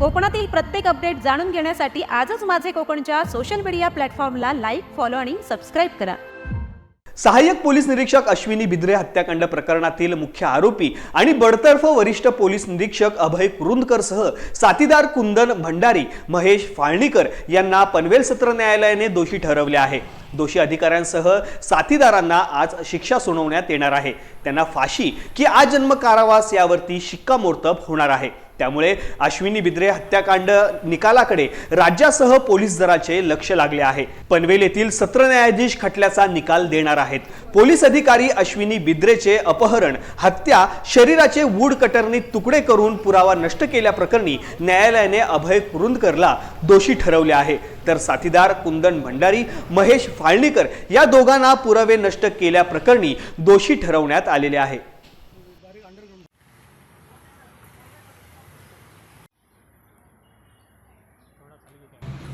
कोकणातील प्रत्येक अपडेट जाणून घेण्यासाठी आजच माझे कोकणच्या सोशल मीडिया प्लॅटफॉर्मला लाईक, फॉलो आणि सबस्क्राईब करा। सहाय्यक पोलीस निरीक्षक अश्विनी बिद्रे हत्याकांड प्रकरणातील मुख्य आरोपी आणि बडतर्फ वरिष्ठ पोलीस निरीक्षक अभय कुरुंदकरसह साथीदार कुंदन भंडारी, महेश फाळणीकर यांना पनवेल सत्र न्यायालयाने दोषी ठरवले आहे। दोषी अधिकाऱ्यांसह साथीदारांना आज शिक्षा सुनावण्यात येणार आहे। त्यांना फाशी की आजन्म कारावास यावरती शिक्कामोर्तब होणार आहे। त्यामुळे अश्विनी बिद्रे हत्याकांड निकालाकडे राज्यासह पोलीस दलाचे लक्ष लागले आहे। पनवेल येथील सत्र न्यायाधीश खटल्याचा निकाल देणार आहेत। पोलीस अधिकारी अश्विनी बिद्रेचे अपहरण, हत्या, शरीराचे वूड कटरनी तुकडे करून पुरावा नष्ट केल्याप्रकरणी न्यायालयाने अभय कुरुंदकरला दोषी ठरवले आहे, तर साथीदार कुंदन भंडारी, महेश फाळणीकर या दोघांना पुरावे नष्ट केल्याप्रकरणी दोषी ठरवण्यात आलेले आहे।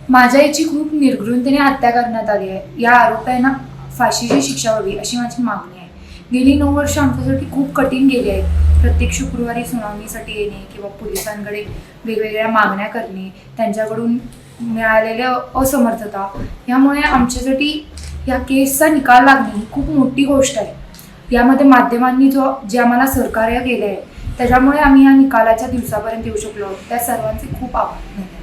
माझ्या आईची खूप निर्घृणतेने हत्या करण्यात आली आहे। या आरोपींना फाशीची शिक्षा व्हावी अशी माझी मागणी आहे। गेली 9 वर्ष आमच्यासाठी खूप कठीण गेली आहेत। प्रत्येक शुक्रवारी सुनावणीसाठी येणे किंवा पोलिसांकडे वेगवेगळ्या मागण्या करणे, त्यांच्याकडून मिळालेल्या असमर्थता, यामुळे आमच्यासाठी या केसचा निकाल लागणे ही खूप मोठी गोष्ट आहे। यामध्ये माध्यमांनी जे आम्हाला सहकार्य केले आहे त्याच्यामुळे आम्ही या निकालाच्या दिवसापर्यंत येऊ शकलो। त्या सर्वांचे खूप आभार।